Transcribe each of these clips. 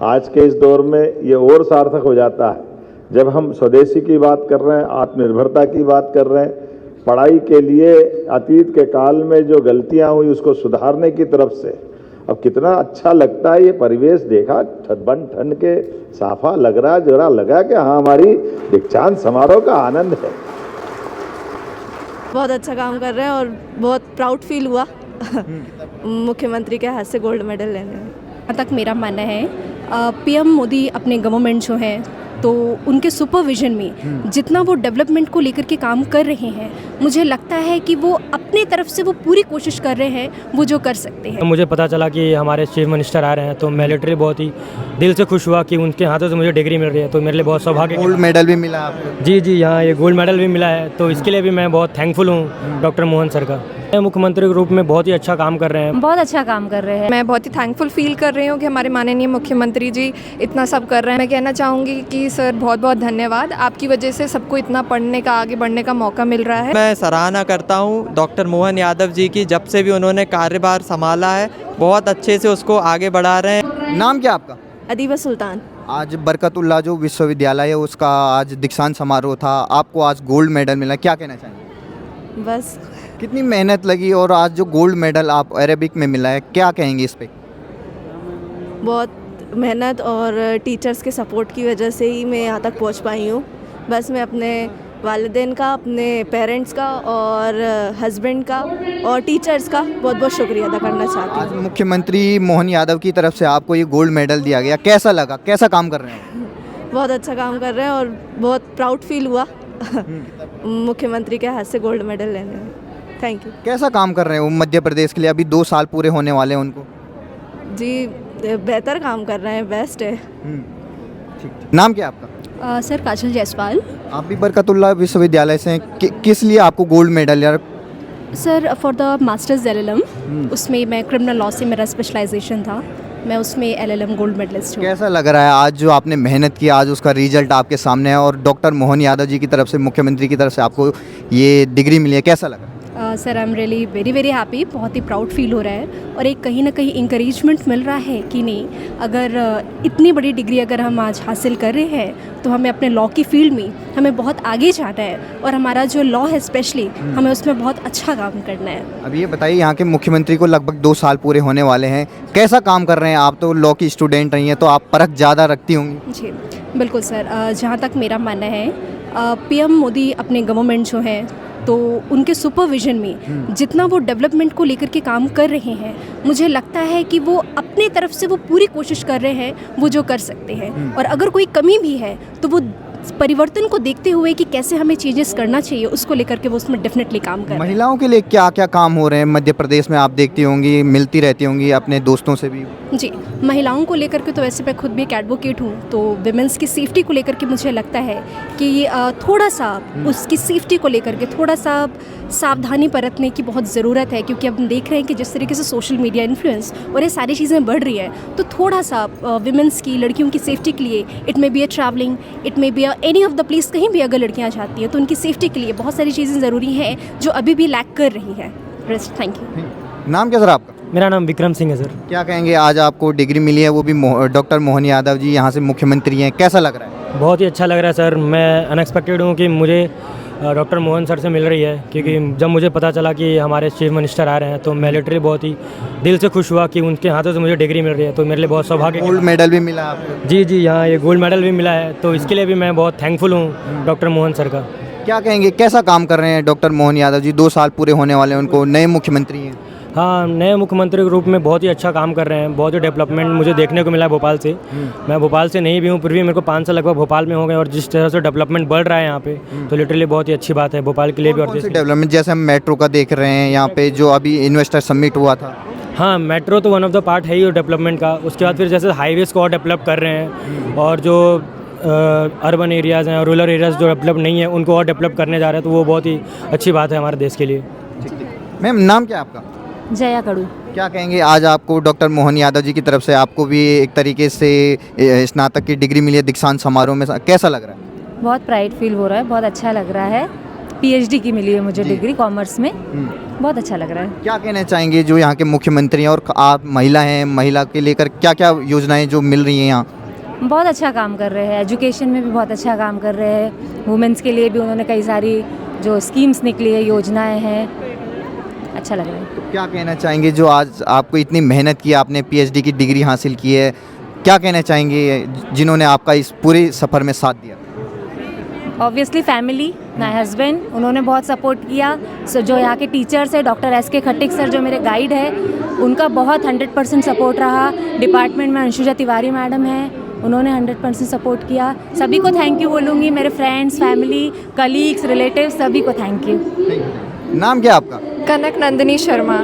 आज के इस दौर में ये और सार्थक हो जाता है जब हम स्वदेशी की बात कर रहे हैं, आत्मनिर्भरता की बात कर रहे हैं, पढ़ाई के लिए अतीत के काल में जो गलतियां हुई उसको सुधारने की तरफ से। अब कितना अच्छा लगता है ये परिवेश देखा, बन ठन के साफा लग रहा, जरा लगा कि हाँ हमारी दीक्षांत समारोह का आनंद है। बहुत अच्छा काम कर रहे हैं और बहुत प्राउड फील हुआ मुख्यमंत्री के हाथ से गोल्ड मेडल लेने में। जहाँ तक मेरा मानना है पीएम मोदी अपने गवर्नमेंट जो है तो उनके सुपरविजन में जितना वो डेवलपमेंट को लेकर के काम कर रहे हैं, मुझे लगता है कि वो अपने तरफ से वो पूरी कोशिश कर रहे हैं वो जो कर सकते हैं। मुझे पता चला कि हमारे चीफ मिनिस्टर आ रहे हैं तो मैं लिटरली बहुत ही दिल से खुश हुआ कि उनके हाथों से मुझे डिग्री मिल रही है, तो मेरे लिए बहुत सौभाग्य। गोल्ड मेडल भी मिला आपको? जी जी, यहाँ ये गोल्ड मेडल भी मिला है, तो इसके लिए भी मैं बहुत थैंकफुल हूँ डॉक्टर मोहन सर का। मुख्यमंत्री के रूप में बहुत ही अच्छा काम कर रहे हैं, बहुत अच्छा काम कर रहे हैं। मैं बहुत ही थैंकफुल फील कर रही हूँ कि हमारे माननीय मुख्यमंत्री जी इतना सब कर रहे हैं। मैं कहना चाहूँगी कि सर बहुत बहुत धन्यवाद, आपकी वजह से सबको इतना पढ़ने का, आगे बढ़ने का मौका मिल रहा है। मैं सराहना करता हूँ डॉक्टर मोहन यादव जी की, जब से भी उन्होंने कार्यभार संभाला है बहुत अच्छे से उसको आगे बढ़ा रहे हैं। नाम क्या आपका? अदीबा सुल्तान। आज बरकतुल्लाह जो विश्वविद्यालय है उसका आज दीक्षांत समारोह था, आपको आज गोल्ड मेडल मिला, क्या कहना चाहेंगे? बस कितनी मेहनत लगी और आज जो गोल्ड मेडल आप अरेबिक में मिला है, क्या कहेंगे इस पे? बहुत मेहनत और टीचर्स के सपोर्ट की वजह से ही मैं यहाँ तक पहुँच पाई हूँ। बस मैं अपने वालिदैन का, अपने पेरेंट्स का और हस्बैंड का और टीचर्स का बहुत बहुत शुक्रिया अदा करना चाहती आज हूँ। मुख्यमंत्री मोहन यादव की तरफ से आपको ये गोल्ड मेडल दिया गया, कैसा लगा, कैसा काम कर रहे हैं? बहुत अच्छा काम कर रहे हैं और बहुत प्राउड फील हुआ मुख्यमंत्री के हाथ से गोल्ड मेडल लेने में। Thank you. कैसा काम कर रहे हैं वो मध्य प्रदेश के लिए? अभी 2 साल पूरे होने वाले हैं उनको। जी बेहतर काम कर रहे हैं, बेस्ट है। ठीक। नाम क्या आपका? सर काजल जायसवाल। आप भी बरकतुल्लाह विश्वविद्यालय से हैं, किस लिए आपको गोल्ड मेडल यार? Sir for the masters LLM, उसमें मैं क्रिमिनल लॉ से मेरा स्पेशलाइजेशन था, मैं उसमें LLM गोल्ड मेडलिस्ट हूँ। कैसा लग रहा है आज जो आपने मेहनत की, आज उसका रिजल्ट आपके सामने है और डॉक्टर मोहन यादव जी की तरफ से, मुख्यमंत्री की तरफ से आपको ये डिग्री मिली है, कैसा लगा? Sir I am really very very happy, बहुत ही प्राउड फील हो रहा है और एक कहीं ना कहीं इंकरेजमेंट मिल रहा है कि नहीं, अगर इतनी बड़ी डिग्री अगर हम आज हासिल कर रहे हैं तो हमें अपने लॉ की फील्ड में हमें बहुत आगे जाना है और हमारा जो लॉ है स्पेशली हमें उसमें बहुत अच्छा काम करना है। अब ये बताइए, यहाँ के मुख्यमंत्री को लगभग 2 साल पूरे होने वाले हैं, कैसा काम कर रहे हैं? आप तो लॉ की स्टूडेंट रही हैं तो आप परख ज़्यादा रखती होंगी। जी बिल्कुल सर, जहाँ तक मेरा मानना है पीएम मोदी अपने गवर्नमेंट जो है तो उनके सुपरविजन में जितना वो डेवलपमेंट को लेकर के काम कर रहे हैं, मुझे लगता है कि वो अपने तरफ से वो पूरी कोशिश कर रहे हैं वो जो कर सकते हैं और अगर कोई कमी भी है तो वो परिवर्तन को देखते हुए कि कैसे हमें चेंजेस करना चाहिए उसको लेकर के वो उसमें डेफिनेटली काम कर रहे हैं। महिलाओं के लिए क्या क्या काम हो रहे हैं मध्य प्रदेश में? आप देखती होंगी, मिलती रहती होंगी अपने दोस्तों से भी। जी, महिलाओं को लेकर के तो वैसे मैं खुद भी एक एडवोकेट हूँ, तो विमेंस की सेफ्टी को लेकर के मुझे लगता है कि थोड़ा सा उसकी सेफ्टी को लेकर के थोड़ा सा सावधानी बरतने की बहुत ज़रूरत है, क्योंकि अब हम देख रहे हैं कि जिस तरीके से सोशल मीडिया इन्फ्लुएंस और ये सारी चीज़ें बढ़ रही है, तो थोड़ा सा विमेंस की, लड़कियों की सेफ्टी के लिए, it may be a travelling, it may be a any of the place, कहीं भी अगर लड़कियाँ जाती हैं तो उनकी सेफ्टी के लिए बहुत सारी चीज़ें ज़रूरी हैं जो अभी भी लैक कर रही है। Thank you. नाम क्या सर आपका? मेरा नाम विक्रम सिंह है सर। क्या कहेंगे, आज आपको डिग्री मिली है, वो भी डॉक्टर मोहन यादव जी यहाँ से मुख्यमंत्री हैं, कैसा लग रहा है? बहुत ही अच्छा लग रहा है सर, मैं अनएक्सपेक्टेड हूँ कि मुझे डॉक्टर मोहन सर से मिल रही है, क्योंकि जब मुझे पता चला कि हमारे चीफ मिनिस्टर आ रहे हैं तो मैं लिटरली बहुत ही दिल से खुश हुआ कि उनके हाथों से मुझे डिग्री मिल रही है, तो मेरे लिए बहुत सौभाग्य। गोल्ड मेडल भी मिला आपको? जी जी, यहाँ ये गोल्ड मेडल भी मिला है, तो इसके लिए भी मैं बहुत थैंकफुल हूँ डॉक्टर मोहन सर का। क्या कहेंगे, कैसा काम कर रहे हैं डॉक्टर मोहन यादव जी? 2 साल पूरे होने वाले हैं उनको, नए मुख्यमंत्री हैं। हाँ, नए मुख्यमंत्री के रूप में बहुत ही अच्छा काम कर रहे हैं, बहुत ही डेवलपमेंट मुझे देखने को मिला है भोपाल से। मैं भोपाल से नहीं भी हूँ, फिर भी मेरे को 5 साल लगभग भोपाल में हो गए और जिस तरह से डेवलपमेंट बढ़ रहा है यहाँ पे, तो लिटरली बहुत ही अच्छी बात है भोपाल के लिए भी और देश के लिए। डेवलपमेंट जैसे हम मेट्रो का देख रहे हैं यहाँ पे, जो अभी इन्वेस्टर समिट हुआ था। हाँ, मेट्रो तो वन ऑफ द पार्ट है ही डेवलपमेंट का। उसके बाद फिर जैसे हाईवेज़ को और डेवलप कर रहे हैं और जो अर्बन एरियाज़ हैं और रूरल एरियाज़ जो डेवलप नहीं है उनको और डेवलप करने जा रहे हैं, तो वो बहुत ही अच्छी बात है हमारे देश के लिए। मैम नाम क्या आपका? जया कड़ू। क्या कहेंगे, आज आपको डॉक्टर मोहन यादव जी की तरफ से आपको भी एक तरीके से स्नातक की डिग्री मिली है दीक्षांत समारोह में, कैसा लग रहा है? बहुत प्राइड फील हो रहा है, बहुत अच्छा लग रहा है पीएचडी की मिली है मुझे डिग्री कॉमर्स में। बहुत अच्छा लग रहा है। क्या कहना चाहेंगे जो यहाँ के मुख्यमंत्री हैं और आप महिला हैं, महिला के लेकर क्या क्या योजनाएं जो मिल रही हैं यहाँ? बहुत अच्छा काम कर रहे हैं, एजुकेशन में भी बहुत अच्छा काम कर रहे हैं। वुमेंस के लिए भी उन्होंने कई सारी जो स्कीम्स निकली है, योजनाएं हैं, अच्छा लग रहा है। तो क्या कहना चाहेंगे जो आज आपको इतनी मेहनत की, आपने पीएचडी की डिग्री हासिल की है, क्या कहना चाहेंगे जिन्होंने आपका इस पूरे सफ़र में साथ दिया? ऑब्वियसली फैमिली, माय हस्बैंड, उन्होंने बहुत सपोर्ट किया। सो जो यहाँ के टीचर्स है, डॉक्टर एस.के. खट्टिक सर जो मेरे गाइड है, उनका बहुत 100% सपोर्ट रहा। डिपार्टमेंट में अंशुजा तिवारी मैडम है, उन्होंने 100% सपोर्ट किया। सभी को थैंक यू बोलूँगी, मेरे फ्रेंड्स, फैमिली, कलीग्स, रिलेटिव्स, सभी को थैंक यू। नाम क्या आपका? कनक नंदिनी शर्मा।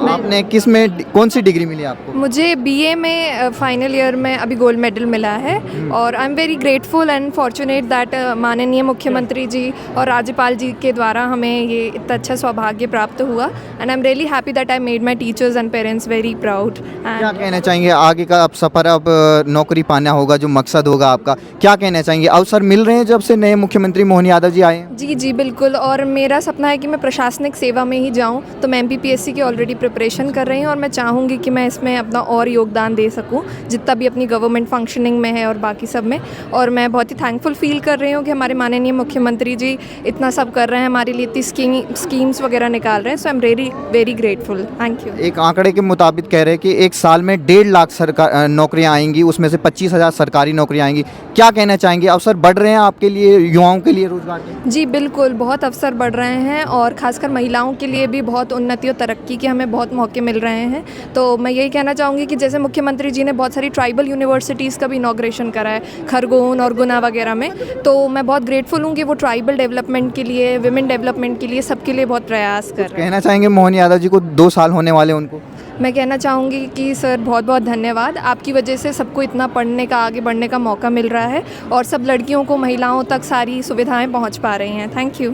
आपने किस में कौन सी डिग्री मिली आपको? मुझे बीए में फाइनल ईयर में अभी गोल्ड मेडल मिला है और I am very grateful and fortunate that माननीय मुख्यमंत्री जी और राज्यपाल जी के द्वारा हमें ये इतना अच्छा सौभाग्य प्राप्त हुआ and I am really happy that I made my teachers and parents very proud. क्या कहना चाहेंगे आगे का अब सफ़र, अब नौकरी पाना होगा, जो मकसद होगा आपका, क्या कहना चाहेंगे? अवसर मिल रहे हैं जब से नए मुख्यमंत्री मोहन यादव जी आए हैं? जी जी बिल्कुल, और मेरा सपना है कि मैं प्रशासनिक सेवा में ही जाऊं, तो मैं MPPSC की ऑलरेडी प्रिपरेशन कर रही हूं और मैं चाहूँगी कि मैं इसमें अपना और योगदान दे सकूं जितना भी अपनी गवर्नमेंट फंक्शनिंग में है और बाकी सब में। और मैं बहुत ही थैंकफुल फील कर रही हूं कि हमारे माननीय मुख्यमंत्री जी इतना सब कर रहे हैं, हमारे लिए इतनी स्कीम्स वगैरह निकाल रहे हैं। So I am really very grateful, thank you. एक आंकड़े के मुताबिक कह रहे हैं कि एक साल में 1.5 लाख सरकार नौकरियाँ आएंगी, उसमें से 25,000 सरकारी नौकरियाँ आएंगी। क्या कहना चाहेंगे? अवसर बढ़ रहे हैं आपके लिए, युवाओं के लिए रोजगार के? जी बिल्कुल, बहुत अवसर बढ़ रहे हैं और ख़ासकर महिलाओं के लिए भी बहुत उन्नति और तरक्की के हमें बहुत मौके मिल रहे हैं। तो मैं यही कहना चाहूँगी कि जैसे मुख्यमंत्री जी ने बहुत सारी ट्राइबल यूनिवर्सिटीज़ का भी इनॉग्रेशन करा है, खरगोन और गुना वगैरह में, तो मैं बहुत ग्रेटफुल हूँ कि वो ट्राइबल डेवलपमेंट के लिए, विमेन डेवलपमेंट के लिए, सबके लिए बहुत प्रयास कर रहे हैं। कहना चाहेंगे मोहन यादव जी को 2 साल होने वाले उनको? मैं कहना चाहूँगी कि सर बहुत बहुत धन्यवाद, आपकी वजह से सबको इतना पढ़ने का, आगे बढ़ने का मौका मिल रहा है और सब लड़कियों को, महिलाओं तक सारी सुविधाएं पहुँच पा रही हैं। Thank you.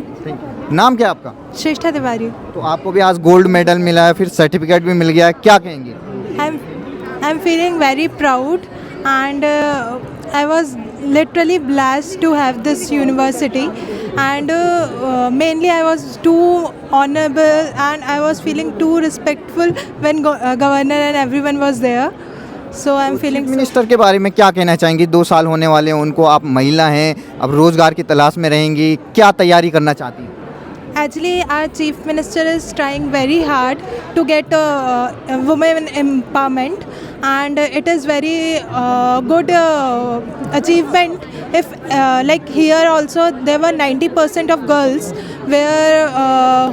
नाम क्या आपका? श्रेष्ठा तिवारी। तो आपको भी आज गोल्ड मेडल मिला है, फिर सर्टिफिकेट भी मिल गया है, क्या कहेंगे? I am feeling very proud and I was literally blessed to have this university and mainly I was too honorable and I was feeling too respectful when governor and everyone was there, so I am feeling chief minister के बारे में क्या कहना चाहेंगी? 2 साल होने वाले हैं उनको, आप महिला हैं, अब रोजगार की तलाश में रहेंगी, क्या तैयारी करना चाहती हैं? Actually, our chief minister is trying very hard to get women empowerment, and it is very good achievement. If like here also there were 90% of girls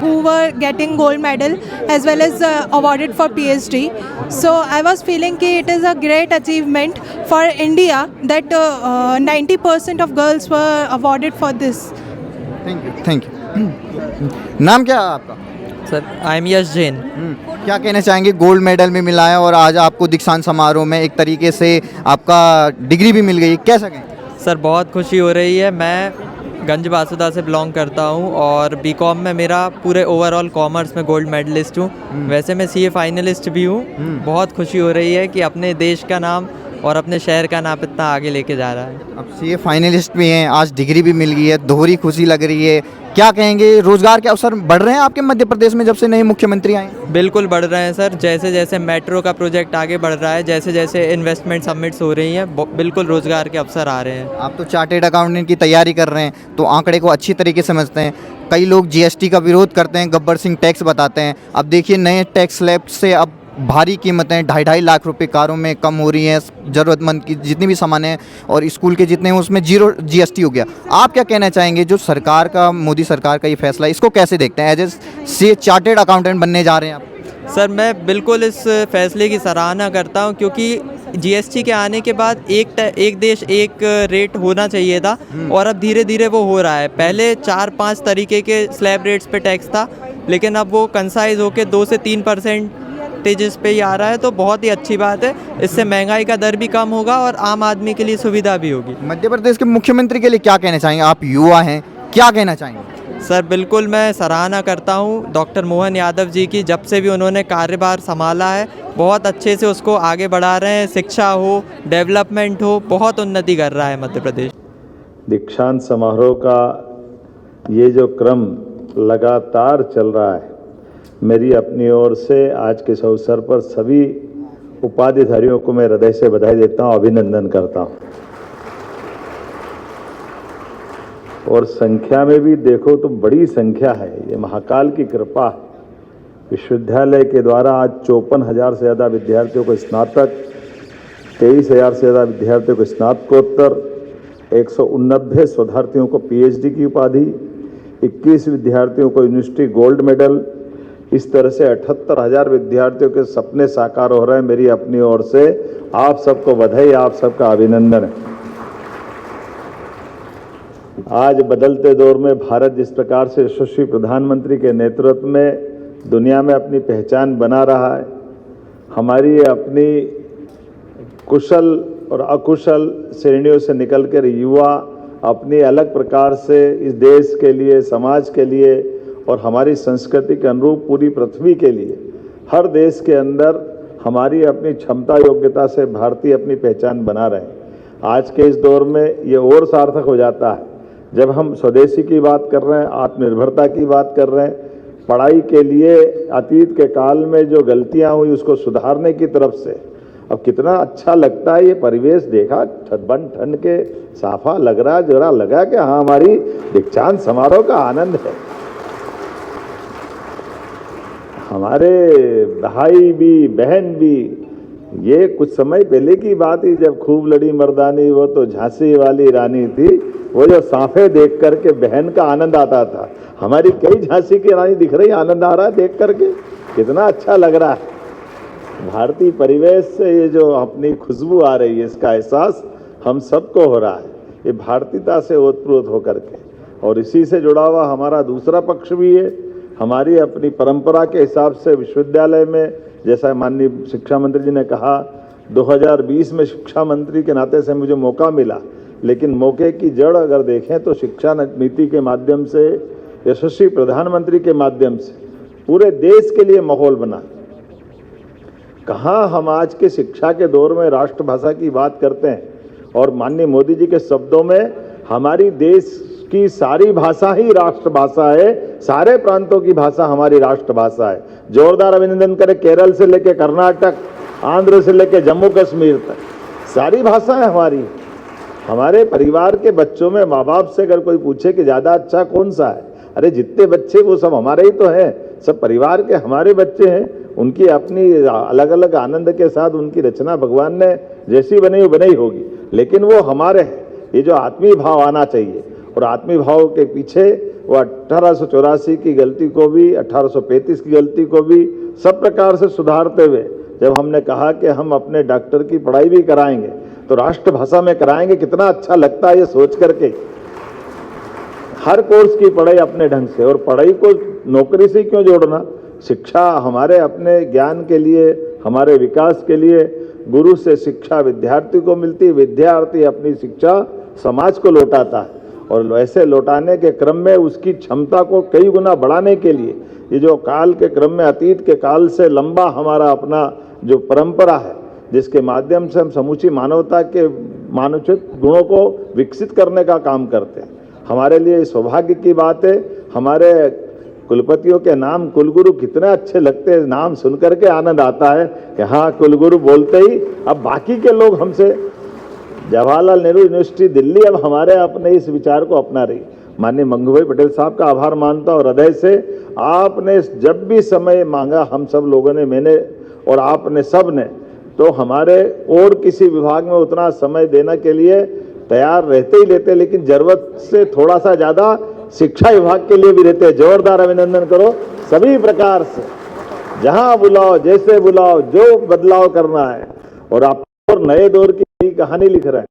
who were getting gold medal as well as awarded for PhD. So I was feeling that it is a great achievement for India that 90% of girls were awarded for this. Thank you. नाम क्या है आपका? Sir I am यश जैन। क्या कहना चाहेंगे? Gold medal भी मिला है और आज आपको दीक्षांत समारोह में एक तरीके से आपका डिग्री भी मिल गई, कैसा कहें? सर बहुत खुशी हो रही है। मैं गंज बासुदा से बिलोंग करता हूँ और बीकॉम में मेरा पूरे ओवरऑल कॉमर्स में गोल्ड मेडलिस्ट हूँ। वैसे मैं सीए फाइनलिस्ट भी हूँ। बहुत खुशी हो रही है कि अपने देश का नाम और अपने शहर का नाम इतना आगे लेके जा रहा है। अब सीए फाइनलिस्ट भी हैं, आज डिग्री भी मिल गई है, दोहरी खुशी लग रही है। क्या कहेंगे? रोजगार के अवसर बढ़ रहे हैं आपके मध्य प्रदेश में जब से नए मुख्यमंत्री आए? बिल्कुल बढ़ रहे हैं सर। जैसे जैसे मेट्रो का प्रोजेक्ट आगे बढ़ रहा है, जैसे जैसे इन्वेस्टमेंट सबमिट्स हो रही हैं, बिल्कुल रोजगार के अवसर आ रहे हैं। आप तो चार्टेड अकाउंटेंट की तैयारी कर रहे हैं, तो आंकड़े को अच्छी तरीके से समझते हैं। कई लोग जीएसटी का विरोध करते हैं, गब्बर सिंह टैक्स बताते हैं। अब देखिए नए टैक्स स्लैब से अब भारी कीमतें 2.5 लाख रुपए कारों में कम हो रही हैं, ज़रूरतमंद की जितनी भी सामान हैं और स्कूल के जितने हैं उसमें 0 GST हो गया। आप क्या कहना चाहेंगे? जो सरकार का, मोदी सरकार का ये फैसला, इसको कैसे देखते हैं? एज ए चार्टेड अकाउंटेंट बनने जा रहे हैं आप। सर मैं बिल्कुल इस फैसले की सराहना करता हूं, क्योंकि जीएसटी के आने के बाद एक देश एक रेट होना चाहिए था और अब धीरे धीरे वो हो रहा है। पहले 4-5 तरीके के स्लैब रेट्स पे टैक्स था, लेकिन अब वो कंसाइज होकर 2 से 3% पे ही आ रहा है, तो बहुत ही अच्छी बात है। इससे महंगाई का दर भी कम होगा और आम आदमी के लिए सुविधा भी होगी। मध्य प्रदेश के मुख्यमंत्री के लिए क्या कहना चाहेंगे? आप युवा हैं, क्या कहना चाहेंगे? सर बिल्कुल मैं सराहना करता हूं डॉक्टर मोहन यादव जी की। जब से भी उन्होंने कार्यभार संभाला है, बहुत अच्छे से उसको आगे बढ़ा रहे हैं। शिक्षा हो, डेवलपमेंट हो, बहुत उन्नति कर रहा है मध्य प्रदेश। दीक्षांत समारोह का ये जो क्रम लगातार चल रहा है। मेरी अपनी ओर से आज के इस अवसर पर सभी उपाधिधारियों को मैं हृदय से बधाई देता हूं, अभिनंदन करता हूं। और संख्या में भी देखो तो बड़ी संख्या है, ये महाकाल की कृपा है। विश्वविद्यालय के द्वारा आज 54,000 से ज़्यादा विद्यार्थियों को स्नातक, 23,000 से ज़्यादा विद्यार्थियों को स्नातकोत्तर, 189 शोधार्थियों को पीएचडी की उपाधि, 21 विद्यार्थियों को यूनिवर्सिटी गोल्ड मेडल, इस तरह से 78,000 विद्यार्थियों के सपने साकार हो रहे हैं। मेरी अपनी ओर से आप सबको बधाई, आप सबका अभिनंदन है। आज बदलते दौर में भारत जिस प्रकार से यशस्वी प्रधानमंत्री के नेतृत्व में दुनिया में अपनी पहचान बना रहा है, हमारी अपनी कुशल और अकुशल श्रेणियों से निकलकर युवा अपनी अलग प्रकार से इस देश के लिए, समाज के लिए और हमारी संस्कृति के अनुरूप पूरी पृथ्वी के लिए हर देश के अंदर हमारी अपनी क्षमता योग्यता से भारतीय अपनी पहचान बना रहे हैं। आज के इस दौर में ये और सार्थक हो जाता है जब हम स्वदेशी की बात कर रहे हैं, आत्मनिर्भरता की बात कर रहे हैं, पढ़ाई के लिए अतीत के काल में जो गलतियां हुई उसको सुधारने की तरफ से। अब कितना अच्छा लगता है ये परिवेश देखा, बन ठंड के साफा लग रहा, जरा लगा कि हाँ हमारी दीक्षांत समारोह का आनंद है। हमारे भाई भी बहन भी, ये कुछ समय पहले की बात ही जब खूब लड़ी मर्दानी वो तो झांसी वाली रानी थी, वो जो साफे देख करके बहन का आनंद आता था। हमारी कई झांसी की रानी दिख रही, आनंद आ रहा है देख करके, कितना अच्छा लग रहा है। भारतीय परिवेश से ये जो अपनी खुशबू आ रही है, इसका एहसास हम सबको हो रहा है, ये भारतीयता से ओतप्रोत होकर के। और इसी से जुड़ा हुआ हमारा दूसरा पक्ष भी है, हमारी अपनी परंपरा के हिसाब से विश्वविद्यालय में, जैसा माननीय शिक्षा मंत्री जी ने कहा, 2020 में शिक्षा मंत्री के नाते से मुझे मौका मिला, लेकिन मौके की जड़ अगर देखें तो शिक्षा नीति के माध्यम से, यशस्वी प्रधानमंत्री के माध्यम से पूरे देश के लिए माहौल बना। कहाँ हम आज के शिक्षा के दौर में राष्ट्रभाषा की बात करते हैं, और माननीय मोदी जी के शब्दों में हमारी देश की सारी भाषा ही राष्ट्रभाषा है, सारे प्रांतों की भाषा हमारी राष्ट्रभाषा है। जोरदार अभिनंदन करें केरल से लेकर कर्नाटक, आंध्र से लेकर जम्मू कश्मीर तक, सारी भाषा है हमारी। हमारे परिवार के बच्चों में माँ बाप से अगर कोई पूछे कि ज़्यादा अच्छा कौन सा है, अरे जितने बच्चे वो सब हमारे ही तो हैं, सब परिवार के हमारे बच्चे हैं। उनकी अपनी अलग अलग आनंद के साथ उनकी रचना भगवान ने जैसी बनाई होगी, लेकिन वो हमारे हैं। ये जो आत्मीय भाव आना चाहिए, और आत्मीय भाव के पीछे वो 1884 की गलती को भी, 1835 की गलती को भी सब प्रकार से सुधारते हुए, जब हमने कहा कि हम अपने डॉक्टर की पढ़ाई भी कराएंगे तो राष्ट्रभाषा में कराएंगे, कितना अच्छा लगता है ये सोच करके। हर कोर्स की पढ़ाई अपने ढंग से, और पढ़ाई को नौकरी से क्यों जोड़ना, शिक्षा हमारे अपने ज्ञान के लिए, हमारे विकास के लिए। गुरु से शिक्षा विद्यार्थी को मिलती, विद्यार्थी अपनी शिक्षा समाज को लौटाता है, और वैसे लौटाने के क्रम में उसकी क्षमता को कई गुना बढ़ाने के लिए ये जो काल के क्रम में, अतीत के काल से लंबा हमारा अपना जो परंपरा है, जिसके माध्यम से हम समूची मानवता के मानवोचित गुणों को विकसित करने का काम करते हैं। हमारे लिए सौभाग्य की बात है, हमारे कुलपतियों के नाम कुलगुरु कितने अच्छे लगते हैं, नाम सुनकर के आनंद आता है कि हाँ कुलगुरु बोलते ही अब बाकी के लोग हमसे। जवाहरलाल नेहरू यूनिवर्सिटी दिल्ली अब हमारे अपने इस विचार को अपना रही। माननीय मंगू भाई पटेल साहब का आभार मानता हूँ हृदय से। आपने जब भी समय मांगा, हम सब लोगों ने, मैंने और आपने सब ने, तो हमारे और किसी विभाग में उतना समय देने के लिए तैयार रहते ही लेते, लेकिन जरूरत से थोड़ा सा ज़्यादा शिक्षा विभाग के लिए भी रहते हैं। जोरदार अभिनंदन करो सभी प्रकार से, जहां बुलाओ, जैसे बुलाओ, जो बदलाव करना है। और आप और नए दौर की नई कहानी लिख रहे हैं,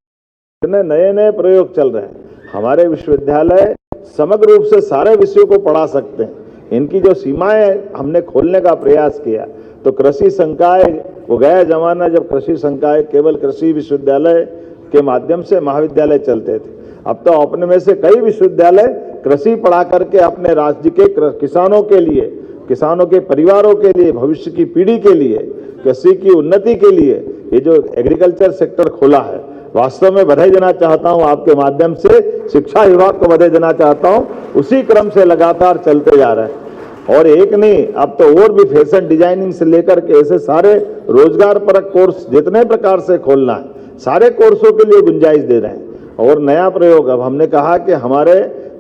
इतने नए नए प्रयोग चल रहे हैं। हमारे विश्वविद्यालय समग्र रूप से सारे विषयों को पढ़ा सकते हैं। इनकी जो सीमाएं हमने खोलने का प्रयास किया, तो कृषि संकाय, वो गया जमाना जब कृषि संकाय केवल कृषि विश्वविद्यालय के माध्यम से महाविद्यालय चलते थे। अब तो अपने में से कई विश्वविद्यालय कृषि पढ़ा करके अपने राज्य के किसानों के लिए, किसानों के परिवारों के लिए, भविष्य की पीढ़ी के लिए, कृषि की उन्नति के लिए ये जो एग्रीकल्चर सेक्टर खोला है, वास्तव में बधाई देना चाहता हूं आपके माध्यम से, शिक्षा विभाग को बधाई देना चाहता हूं। उसी क्रम से लगातार चलते जा रहे हैं। और एक नहीं, अब तो और भी फैशन डिजाइनिंग से लेकर के ऐसे सारे रोजगार परक कोर्स जितने प्रकार से खोलना है, सारे कोर्सों के लिए गुंजाइश दे रहे हैं। और नया प्रयोग, अब हमने कहा कि हमारे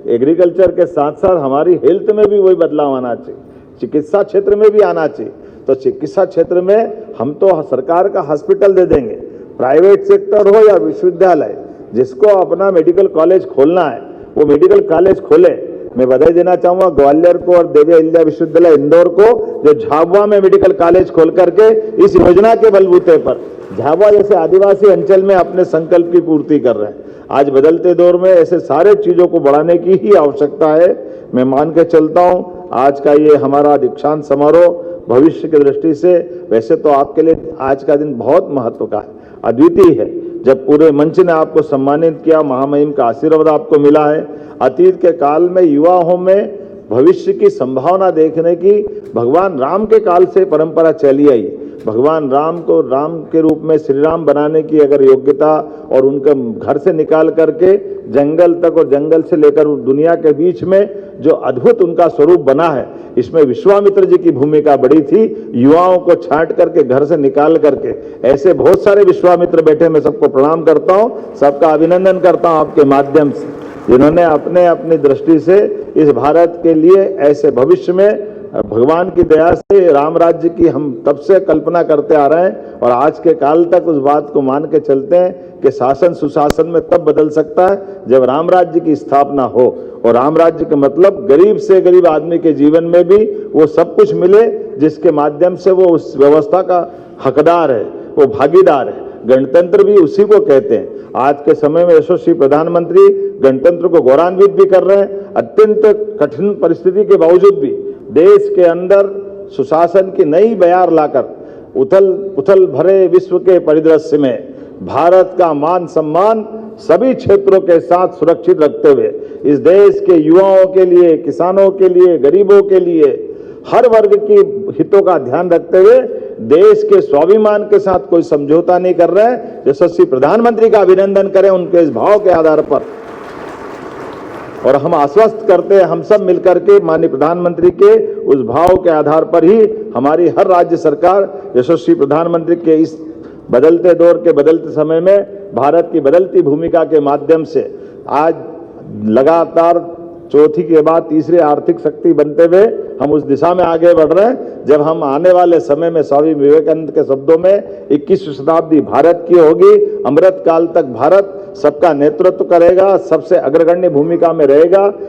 एग्रीकल्चर के साथ साथ हमारी हेल्थ में भी वही बदलाव आना चाहिए, चिकित्सा क्षेत्र में भी आना चाहिए। तो चिकित्सा क्षेत्र में हम तो सरकार का हॉस्पिटल दे देंगे, प्राइवेट सेक्टर हो या विश्वविद्यालय, जिसको अपना मेडिकल कॉलेज खोलना है वो मेडिकल कॉलेज खोले। मैं बधाई देना चाहूंगा ग्वालियर को और देवी अहिल्या विश्वविद्यालय इंदौर को, जो झाबुआ में मेडिकल कॉलेज खोल करके इस योजना के बलबूते पर झाबुआ जैसे आदिवासी अंचल में अपने संकल्प की पूर्ति कर रहे हैं। आज बदलते दौर में ऐसे सारे चीजों को बढ़ाने की ही आवश्यकता है। मैं मान के चलता हूं आज का ये हमारा दीक्षांत समारोह भविष्य की दृष्टि से, वैसे तो आपके लिए आज का दिन बहुत महत्व का है, अद्वितीय है। जब पूरे मंच ने आपको सम्मानित किया, महामहिम का आशीर्वाद आपको मिला है। अतीत के काल में युवाओं में भविष्य की संभावना देखने की भगवान राम के काल से परंपरा चली आई। भगवान राम को राम के रूप में श्री राम बनाने की अगर योग्यता और उनके घर से निकाल करके जंगल तक और जंगल से लेकर दुनिया के बीच में जो अद्भुत उनका स्वरूप बना है, इसमें विश्वामित्र जी की भूमिका बड़ी थी। युवाओं को छांट करके घर से निकाल करके, ऐसे बहुत सारे विश्वामित्र बैठे, मैं सबको प्रणाम करता हूं, सबका अभिनंदन करता हूं आपके माध्यम से, जिन्होंने अपने अपनी दृष्टि से इस भारत के लिए ऐसे भविष्य में भगवान की दया से राम राज्य की हम तब से कल्पना करते आ रहे हैं और आज के काल तक उस बात को मान के चलते हैं कि शासन सुशासन में तब बदल सकता है जब राम राज्य की स्थापना हो। और राम राज्य का मतलब गरीब से गरीब आदमी के जीवन में भी वो सब कुछ मिले जिसके माध्यम से वो उस व्यवस्था का हकदार है, वो भागीदार है। गणतंत्र भी उसी को कहते हैं। आज के समय में यशस्वी प्रधानमंत्री गणतंत्र को गौरवान्वित भी कर रहे हैं। अत्यंत कठिन परिस्थिति के बावजूद भी देश के अंदर सुशासन की नई बयार लाकर उथल भरे विश्व के परिदृश्य में भारत का मान सम्मान सभी क्षेत्रों के साथ सुरक्षित रखते हुए इस देश के युवाओं के लिए, किसानों के लिए, गरीबों के लिए, हर वर्ग की हितों का ध्यान रखते हुए देश के स्वाभिमान के साथ कोई समझौता नहीं कर रहे हैं। यशस्वी प्रधानमंत्री का अभिनंदन करें उनके इस भाव के आधार पर। और हम आश्वस्त करते हैं, हम सब मिलकर के माननीय प्रधानमंत्री के उस भाव के आधार पर ही हमारी हर राज्य सरकार यशस्वी प्रधानमंत्री के इस बदलते दौर के बदलते समय में भारत की बदलती भूमिका के माध्यम से आज लगातार चौथी के बाद तीसरी आर्थिक शक्ति बनते हुए हम उस दिशा में आगे बढ़ रहे हैं। जब हम आने वाले समय में स्वामी विवेकानंद के शब्दों में 21वीं शताब्दी भारत की होगी, अमृत काल तक भारत सबका नेतृत्व करेगा, सबसे अग्रगण्य भूमिका में रहेगा।